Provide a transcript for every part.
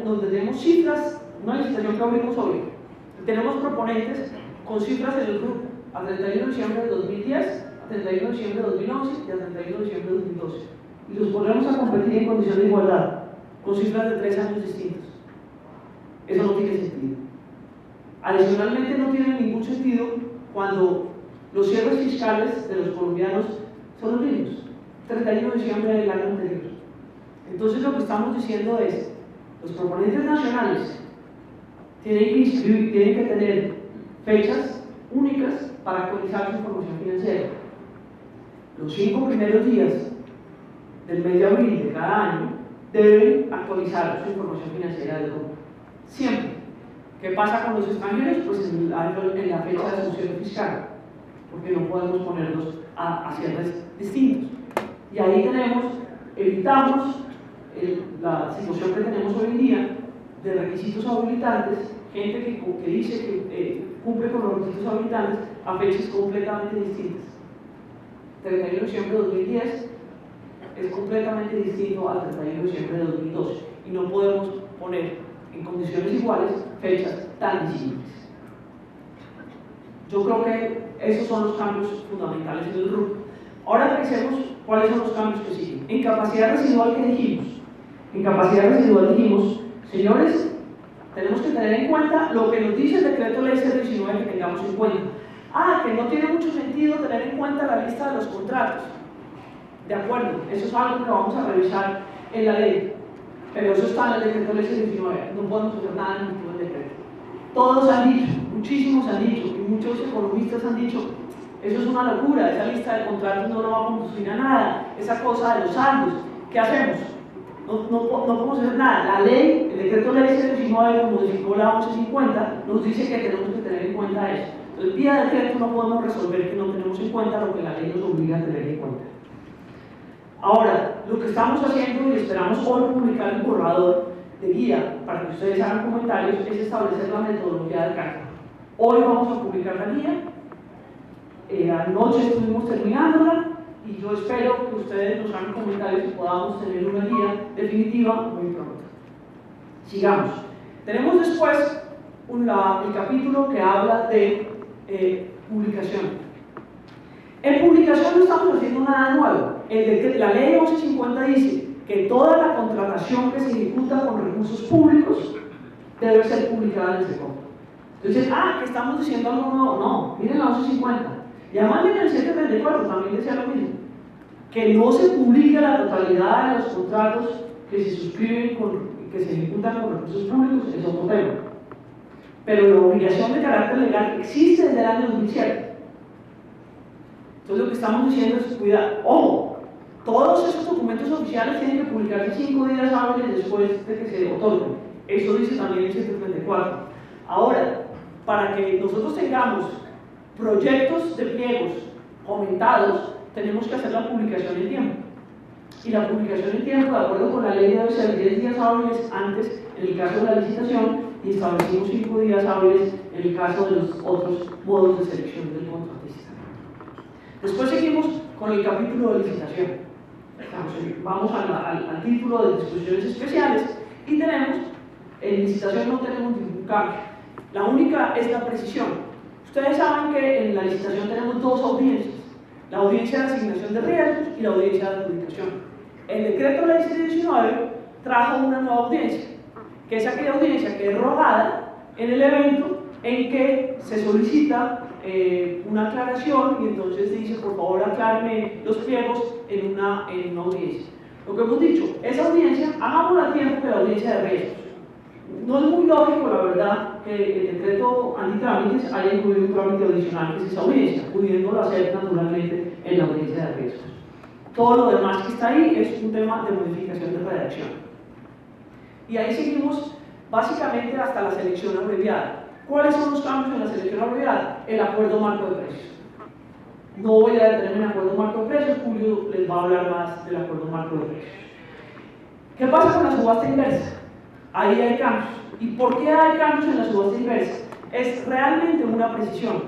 donde tenemos cifras, una licitación que abrimos hoy, tenemos proponentes con cifras en el grupo a 31 de diciembre de 2010, a 31 de diciembre de 2011 y a 31 de diciembre de 2012. Y los ponemos a competir en condición de igualdad, con cifras de 3 años distintos. Eso no tiene sentido. Adicionalmente, no tiene ningún sentido cuando los cierres fiscales de los colombianos son los mismos, 31 de diciembre del año anterior. Entonces, lo que estamos diciendo es, los proponentes nacionales tienen que tener fechas únicas para actualizar su información financiera. Los 5 primeros días del mes de abril de cada año deben actualizar su información financiera del grupo. Siempre. ¿Qué pasa con los extranjeros? Pues en la fecha de asunción fiscal, porque no podemos ponerlos a cierres distintos. Y ahí evitamos la situación que tenemos hoy en día de requisitos habilitantes, gente que dice que cumple con los requisitos habilitantes a fechas completamente distintas. 31 de diciembre de 2010 es completamente distinto al 31 de diciembre de 2012 y no podemos poner en condiciones iguales fechas tan distintas. Yo creo que esos son los cambios fundamentales en el grupo. Ahora pensemos cuáles son los cambios que siguen. En capacidad residual, ¿qué dijimos? En capacidad residual dijimos, señores, tenemos que tener en cuenta lo que nos dice el decreto ley 019 que tengamos en cuenta. Que no tiene mucho sentido tener en cuenta la lista de los contratos. De acuerdo, eso es algo que vamos a revisar en la ley. Pero eso está en el decreto ley 019, no podemos hacer nada en el decreto. Todos han dicho, muchísimos han dicho, y muchos economistas han dicho, eso es una locura, esa lista de contratos no va a conducir a nada, esa cosa de los saldos, ¿qué hacemos? No podemos hacer nada. La ley, el decreto ley 019, como modificó la 1150, nos dice que tenemos que tener en cuenta eso. Entonces, vía decreto no podemos resolver que no tenemos en cuenta lo que la ley nos obliga a tener en cuenta. Ahora, lo que estamos haciendo y esperamos hoy publicar el borrador de guía para que ustedes hagan comentarios es establecer la metodología de cálculo. Hoy vamos a publicar la guía, anoche estuvimos terminándola y yo espero que ustedes nos hagan comentarios y podamos tener una guía definitiva muy pronto. Sigamos. Tenemos después el capítulo que habla de publicación. En publicación no estamos haciendo nada nuevo. La ley 1150 dice que toda la contratación que se ejecuta con recursos públicos debe ser publicada en el SECOP. Entonces, que estamos diciendo algo nuevo. No, miren la 1150. Y además miren el 734, también decía lo mismo. Que no se publique la totalidad de los contratos que se suscriben, que se ejecutan con recursos públicos, es otro tema. Pero la obligación de carácter legal existe desde el año 2007. Entonces lo que estamos diciendo es, cuidado, todos esos documentos oficiales tienen que publicarse 5 días hábiles después de que se otorguen. Eso dice también el 734. Ahora, para que nosotros tengamos proyectos de pliegos comentados, tenemos que hacer la publicación en tiempo. Y la publicación en tiempo, de acuerdo con la ley, debe ser 10 días hábiles antes en el caso de la licitación y establecimos 5 días hábiles en el caso de los otros modos de selección del contratista. Después seguimos con el capítulo de licitación. Vamos al título de disposiciones especiales y tenemos, en licitación no tenemos ningún cambio. La única es la precisión. Ustedes saben que en la licitación tenemos 2 audiencias. La audiencia de asignación de riesgos y la audiencia de adjudicación. El decreto ley 019 trajo una nueva audiencia, que es aquella audiencia que es rogada en el evento en que se solicita una aclaración y entonces dice, por favor acláreme los pliegos en una audiencia. Lo que hemos dicho, esa audiencia, hagámosla a tiempo que la audiencia de riesgos. No es muy lógico, la verdad, que el decreto antitrámites haya incluido un trámite adicional que es esa audiencia, pudiéndolo hacer naturalmente en la audiencia de riesgos. Todo lo demás que está ahí es un tema de modificación de redacción. Y ahí seguimos básicamente hasta la selección abreviada. ¿Cuáles son los cambios en la selección abreviada? El acuerdo marco de precios. No voy a detenerme en el acuerdo marco de precios, Julio les va a hablar más del acuerdo marco de precios. ¿Qué pasa con la subasta inversa? Ahí hay cambios. ¿Y por qué hay cambios en la subasta inversa? Es realmente una precisión.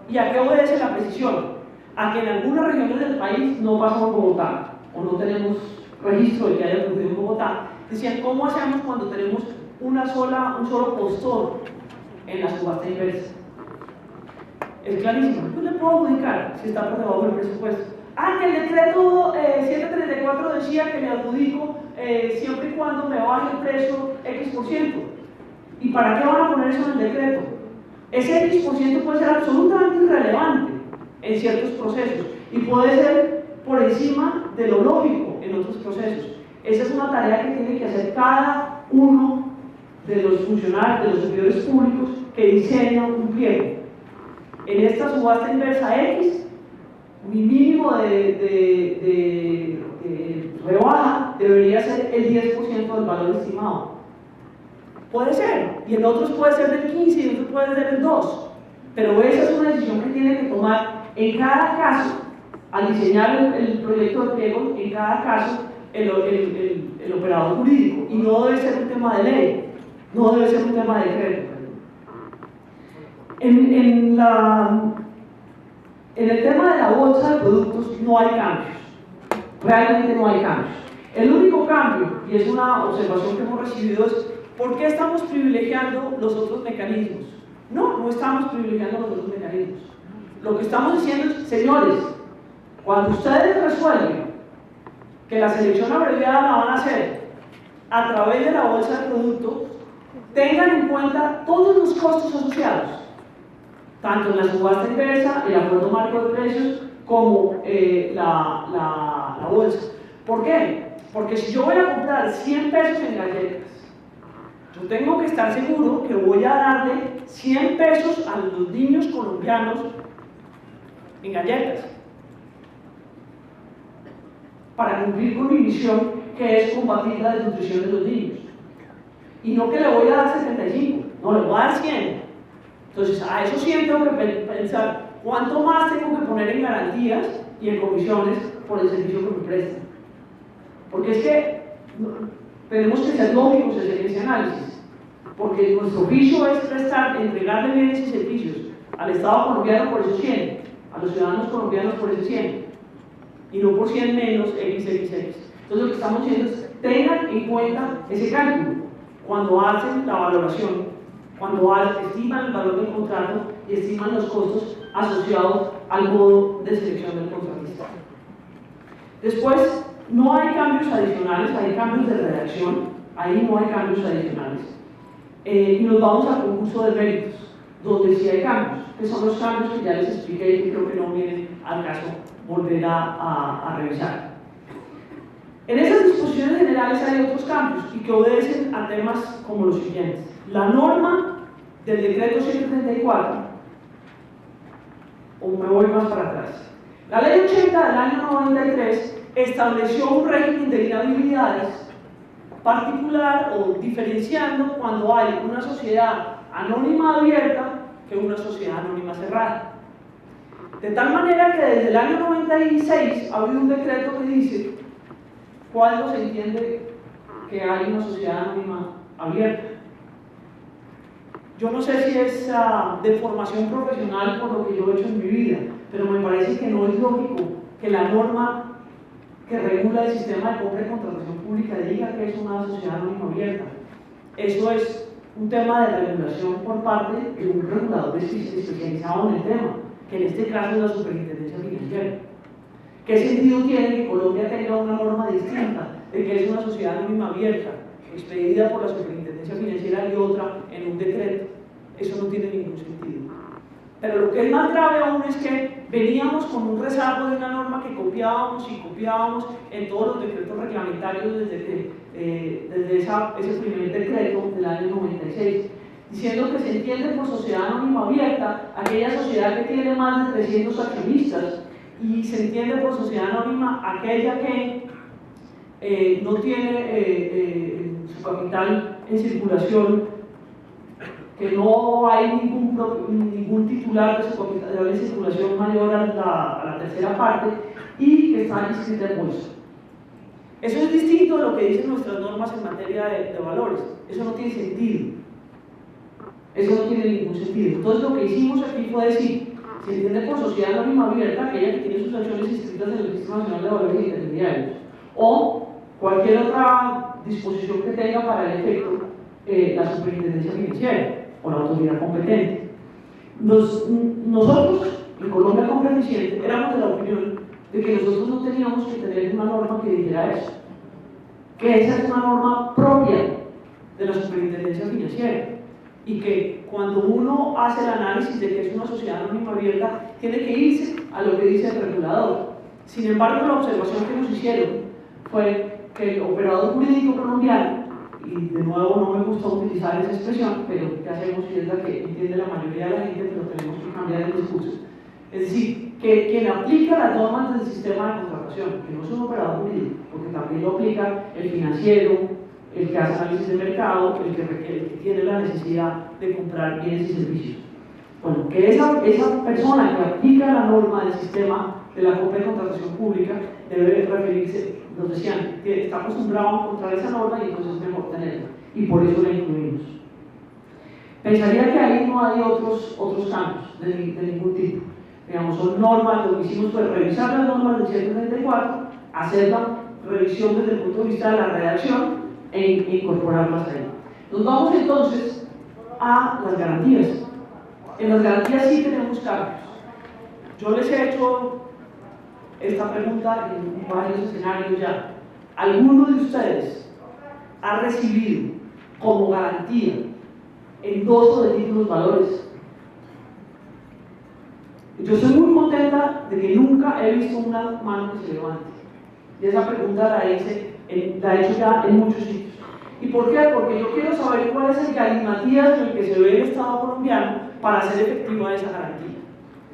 ¿Y a qué obedece la precisión? A que en algunas regiones del país no pasó en Bogotá, o no tenemos registro de que haya ocurrido en Bogotá, Decían, ¿cómo hacemos cuando tenemos un solo postor en la subasta inversa? Es clarísimo. Yo le puedo adjudicar si está por debajo del presupuesto. Que el decreto 734 decía que le adjudico siempre y cuando me baje el precio X%. ¿Y para qué van a poner eso en el decreto? Ese X% puede ser absolutamente irrelevante en ciertos procesos y puede ser por encima de lo lógico en otros procesos. Esa es una tarea que tiene que hacer cada uno de los funcionarios, de los servidores públicos que diseñan un pliego. En esta subasta inversa X, mi mínimo de rebaja debería ser el 10% del valor estimado. Puede ser, y en otros puede ser del 15 y en otros puede ser del 2%. Pero esa es una decisión que tiene que tomar en cada caso, al diseñar el proyecto de pliego, en cada caso el operador jurídico, y no debe ser un tema de ley, no debe ser un tema de decreto. En el tema de la bolsa de productos no hay cambios, realmente no hay cambios. El único cambio, y es una observación que hemos recibido, es ¿por qué estamos privilegiando los otros mecanismos? No estamos privilegiando los otros mecanismos. Lo que estamos diciendo es, señores, cuando ustedes resuelven que la selección abreviada la van a hacer a través de la bolsa de productos, tengan en cuenta todos los costos asociados, tanto en la subasta inversa, el acuerdo marco de precios, como la bolsa. ¿Por qué? Porque si yo voy a comprar 100 pesos en galletas, yo tengo que estar seguro que voy a darle 100 pesos a los niños colombianos en galletas, para cumplir con mi misión, que es combatir la desnutrición de los niños. Y no que le voy a dar 75, no, le voy a dar 100. Entonces, a eso sí tengo que pensar cuánto más tengo que poner en garantías y en comisiones por el servicio que me prestan. Porque es que tenemos que ser lógicos en ese análisis. Porque nuestro oficio es entregarle bienes y servicios al Estado colombiano por esos 100, a los ciudadanos colombianos por esos 100, y no por 100 menos XXX. Entonces, lo que estamos diciendo es, tengan en cuenta ese cálculo cuando hacen la valoración, cuando estiman el valor del contrato y estiman los costos asociados al modo de selección del contratista. Después, no hay cambios adicionales, hay cambios de redacción, ahí no hay cambios adicionales. Y nos vamos al concurso de méritos, donde sí hay cambios, que son los cambios que ya les expliqué y que creo que no vienen al caso volver a revisar. En esas disposiciones generales hay otros cambios y que obedecen a temas como los siguientes. La norma del decreto 134, o me voy más para atrás. La ley 80 del año 93 estableció un régimen de inhabilidades particular o diferenciando cuando hay una sociedad anónima abierta que una sociedad anónima cerrada. De tal manera que desde el año 96 ha habido un decreto que dice cuándo se entiende que hay una sociedad anónima abierta. Yo no sé si es de formación profesional por lo que yo he hecho en mi vida, pero me parece que no es lógico que la norma que regula el sistema de compra y contratación pública diga que es una sociedad anónima abierta. Eso es un tema de regulación por parte de un regulador especializado en el tema, que en este caso es la Superintendencia Financiera. ¿Qué sentido tiene que Colombia tenga una norma distinta de que es una sociedad anónima abierta, expedida por la Superintendencia Financiera y otra en un decreto? Eso no tiene ningún sentido. Pero lo que es más grave aún es que veníamos con un rezago de una norma que copiábamos y copiábamos en todos los decretos reglamentarios desde ese primer decreto del año 96, diciendo que se entiende por sociedad anónima abierta aquella sociedad que tiene más de 300 accionistas y se entiende por sociedad anónima aquella que no tiene su capital en circulación, que no hay ningún titular de su capital en circulación mayor a la tercera parte y que está inscrita en bolsa. Eso es distinto de lo que dicen nuestras normas en materia de valores. Eso no tiene sentido. Eso no tiene ningún sentido. Entonces lo que hicimos aquí fue decir, se entiende por sociedad anónima abierta aquella que tiene sus acciones inscritas en el Registro Nacional de Valores Intermediarios, o cualquier otra disposición que tenga para el efecto la superintendencia financiera o la autoridad competente. Nosotros, en Colombia Compra Eficiente, éramos de la opinión de que nosotros no teníamos que tener una norma que dijera eso, que esa es una norma propia de la superintendencia financiera, y que cuando uno hace el análisis de que es una sociedad anónima abierta, tiene que irse a lo que dice el regulador. Sin embargo, la observación que nos hicieron fue que el operador jurídico colombiano, y de nuevo no me gusta utilizar esa expresión, pero ¿qué hacemos si es la que entiende la mayoría de la gente? Pero tenemos que cambiar el discurso. Es decir, que quien aplica las normas del sistema de contratación, que no es un operador jurídico, porque también lo aplica el financiero, el que hace análisis de mercado, el que tiene la necesidad de comprar bienes y servicios. Bueno, que esa persona que aplica la norma del sistema de la compra y contratación pública debe referirse, nos decían, que está acostumbrado a encontrar esa norma y entonces es mejor tenerla, y por eso la incluimos. Pensaría que ahí no hay otros cambios de ningún tipo. Digamos, son normas, lo que hicimos fue revisar las normas del 134, hacer la revisión desde el punto de vista de la redacción e incorporarlas ahí. Nos vamos entonces a las garantías. En las garantías sí tenemos cambios. Yo les he hecho esta pregunta en varios escenarios ya. ¿Alguno de ustedes ha recibido como garantía endoso de títulos valores? Yo estoy muy contenta de que nunca he visto una mano que se levante. Y esa pregunta la he hecho ya en muchos sitios. ¿Y por qué? Porque yo quiero saber cuál es el galimatías en el que se ve el Estado colombiano para hacer efectiva esa garantía.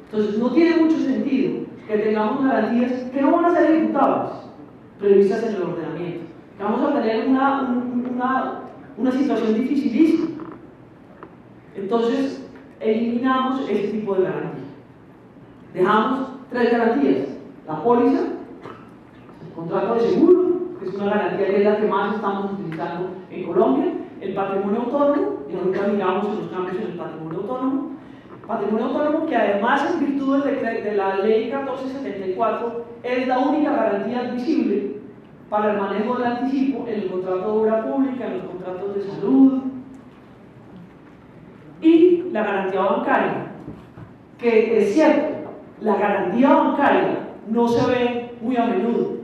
Entonces, no tiene mucho sentido que tengamos garantías que no van a ser ejecutables, previstas en el ordenamiento. Que vamos a tener una situación dificilísima. Entonces, eliminamos este tipo de garantía. Dejamos 3 garantías: la póliza, el contrato de seguro, que es una garantía que es la que más estamos utilizando en Colombia, el patrimonio autónomo, y ahorita miramos los cambios en el patrimonio autónomo que además, en virtud de la ley 1474, es la única garantía admisible para el manejo del anticipo en el contrato de obra pública, en los contratos de salud, y la garantía bancaria, que es cierto, la garantía bancaria no se ve muy a menudo,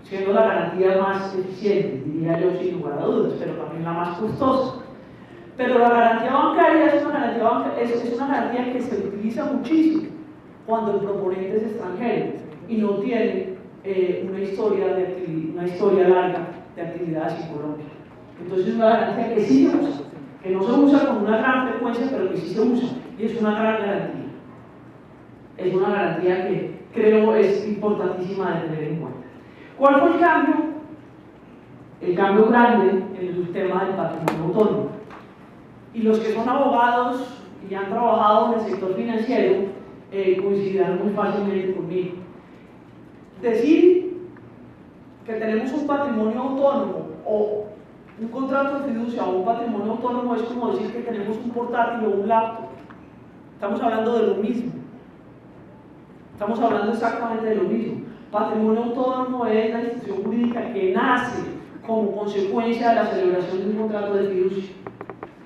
siendo la garantía más eficiente, diría yo sin lugar a dudas, pero también la más costosa. Pero la garantía bancaria es una garantía que se utiliza muchísimo cuando el proponente es extranjero y no tiene una historia larga de actividades en Colombia. Entonces es una garantía que sí se usa, que no se usa con una gran frecuencia, pero que sí se usa, y es una gran garantía. Es una garantía que creo es importantísima de tener en cuenta. ¿Cuál fue el cambio? El cambio grande en el tema del patrimonio autónomo. Y los que son abogados y han trabajado en el sector financiero coincidirán muy fácilmente conmigo. Decir que tenemos un patrimonio autónomo o un contrato de fiducia o un patrimonio autónomo es como decir que tenemos un portátil o un laptop. Estamos hablando de lo mismo. Estamos hablando exactamente de lo mismo. Patrimonio autónomo es la institución jurídica que nace como consecuencia de la celebración de un contrato de fiducia.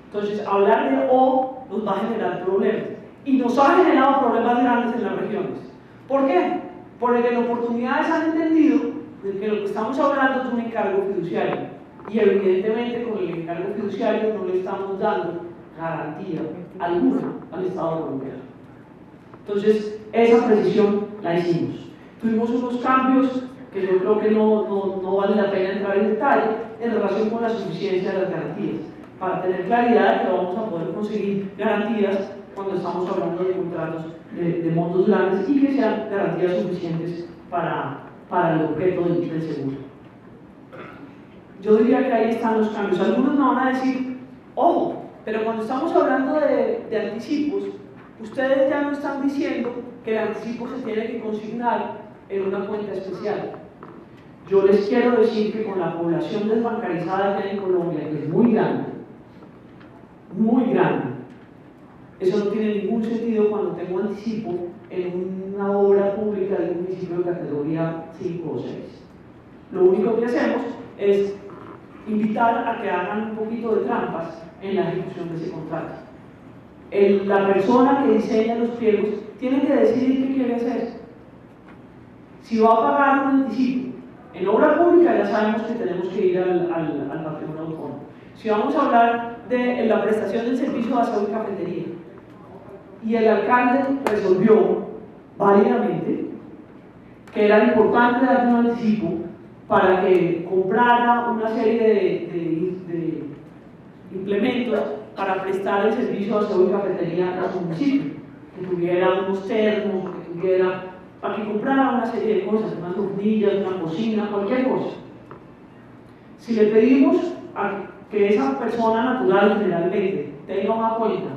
Entonces, hablar de O nos va a generar problemas. Y nos ha generado problemas grandes en las regiones. ¿Por qué? Porque en oportunidades han entendido de que lo que estamos hablando es un encargo fiduciario. Y evidentemente con el encargo fiduciario no le estamos dando garantía alguna al Estado colombiano. Entonces, esa precisión la hicimos. Tuvimos unos cambios que yo creo que no vale la pena entrar en detalle en relación con la suficiencia de las garantías, para tener claridad de que vamos a poder conseguir garantías cuando estamos hablando de contratos de montos grandes y que sean garantías suficientes para el objeto del seguro. Yo diría que ahí están los cambios. Algunos me van a decir, ojo, pero cuando estamos hablando de anticipos, ustedes ya no están diciendo que el anticipo se tiene que consignar en una cuenta especial. Yo les quiero decir que con la población desbancarizada que hay en Colombia, que es muy grande, eso no tiene ningún sentido cuando tengo anticipo en una obra pública de un municipio de categoría 5 o 6. Lo único que hacemos es invitar a que hagan un poquito de trampas en la ejecución de ese contrato. La persona que diseña los pliegos tiene que decidir qué quiere hacer. Si va a pagar un anticipo, en obra pública ya sabemos que tenemos que ir al patrimonio autónomo. Si vamos a hablar de la prestación del servicio de aseo y cafetería, y el alcalde resolvió válidamente que era importante darle un anticipo para que comprara una serie de implementos para prestar el servicio de aseo y cafetería a su municipio, que tuviera unos termos, que tuviera, para que comprara una serie de cosas, unas hornillas, una cocina, cualquier cosa. Si le pedimos a que esa persona natural generalmente tenga una cuenta,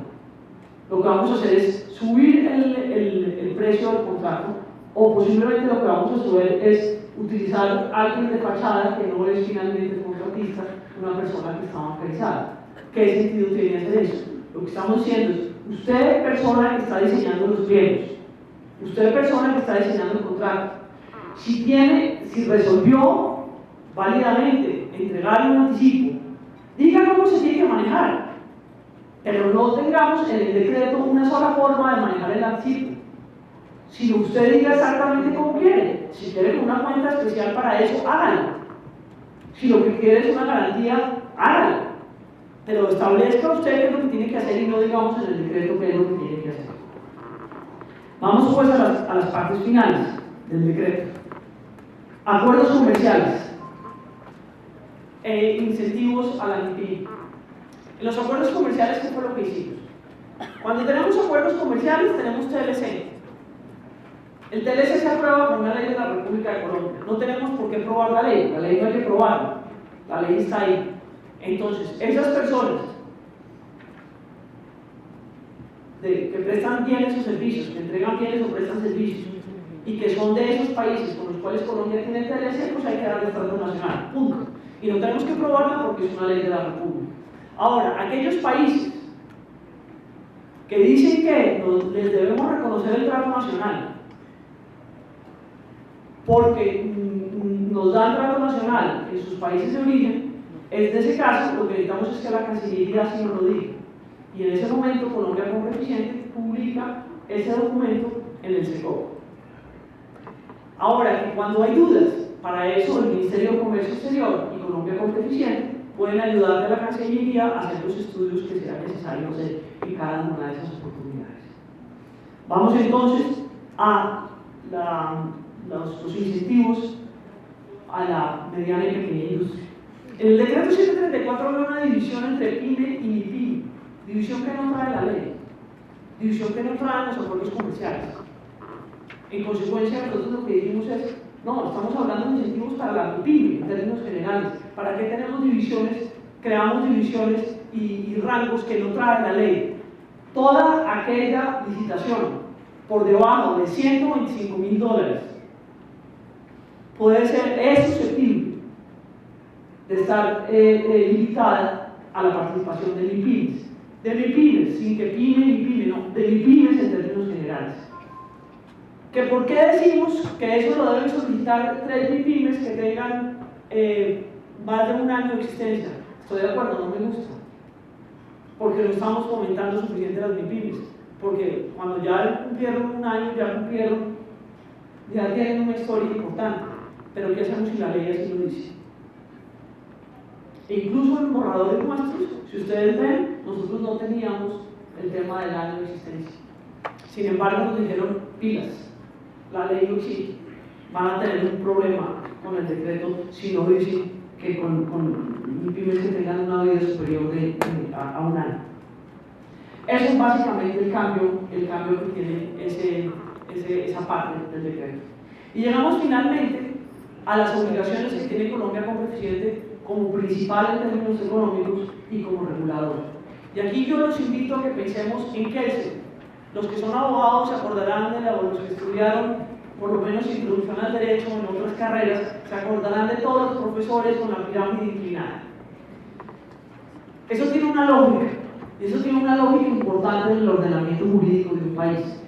lo que vamos a hacer es subir el precio del contrato, o posiblemente lo que vamos a hacer es utilizar a alguien de fachada que no es finalmente el contratista, una persona que está bancarizada. ¿Qué sentido tiene hacer eso? Lo que estamos diciendo es, usted persona que está diseñando los pliegos, usted persona que está diseñando el contrato, si resolvió válidamente entregar un anticipo, diga cómo se tiene que manejar, pero no tengamos en el decreto una sola forma de manejar el anticipo, sino usted diga exactamente cómo quiere. Si quiere una cuenta especial para eso, hágalo. Si lo que quiere es una garantía, hágalo. Pero establezca usted qué es lo que tiene que hacer y no digamos en el decreto qué es lo que tiene que hacer. Vamos pues a las partes finales del decreto. Acuerdos comerciales e incentivos a la MIPYME. En los acuerdos comerciales, ¿qué fue lo que hicimos? Cuando tenemos acuerdos comerciales, tenemos TLC. El TLC se aprueba con una ley de la República de Colombia. No tenemos por qué probar la ley no hay que probarla, la ley está ahí. Entonces, esas personas que prestan bienes o servicios, que entregan bienes o prestan servicios, y que son de esos países con los cuales Colombia tiene TLC, pues hay que darle trato nacional, punto. Y no tenemos que probarla porque es una ley de la República. Ahora, aquellos países que dicen que les debemos reconocer el trato nacional porque nos dan trato nacional en sus países de origen, en ese caso lo que necesitamos es que la Cancillería así nos lo diga. Y en ese momento Colombia Coeficiente publica ese documento en el SECOP. Ahora, que cuando hay dudas, para eso el Ministerio de Comercio Exterior y Colombia Coeficiente pueden ayudar a la Cancillería a hacer los estudios que sean necesarios hacer en cada una de esas oportunidades. Vamos entonces a los incentivos a la mediana y pequeña industria. En el decreto 734 había una división entre PYME y MIPYME, división que no trae la ley, división que no traen los acuerdos comerciales. En consecuencia, nosotros lo que dijimos es, no, estamos hablando de incentivos para la MIPYME en términos generales. ¿Para qué tenemos divisiones? Creamos divisiones y rangos que no trae la ley. Toda aquella licitación por debajo de $125.000 es susceptible de estar limitada a la participación de MIPYMES. De MIPYMES, sin que PYME, no, de MIPYMES en términos generales. ¿Que por qué decimos que eso lo deben solicitar 3 MIPYMES que tengan más de un año de existencia? Estoy de acuerdo, no me gusta, porque no estamos fomentando suficiente las MIPYMES, porque cuando ya cumplieron un año, ya tienen una historia importante, pero ¿qué hacemos si la ley así lo dice? E incluso en borradores nuestros, si ustedes ven, nosotros no teníamos el tema del año de existencia. Sin embargo, nos dijeron pilas, la ley lo exige, van a tener un problema con el decreto si no dicen que con MIPYMES que tengan una vida superior a un año. Eso es básicamente el cambio que tiene esa parte del decreto. Y llegamos finalmente a las obligaciones que tiene Colombia Coeficiente como principal en términos económicos y como regulador. Y aquí yo los invito a que pensemos en qué los que son abogados se acordarán de los que estudiaron por lo menos introducción al derecho o en otras carreras, se acordarán de todos los profesores con la pirámide inclinada. Eso tiene una lógica, y eso tiene una lógica importante en el ordenamiento jurídico de un país.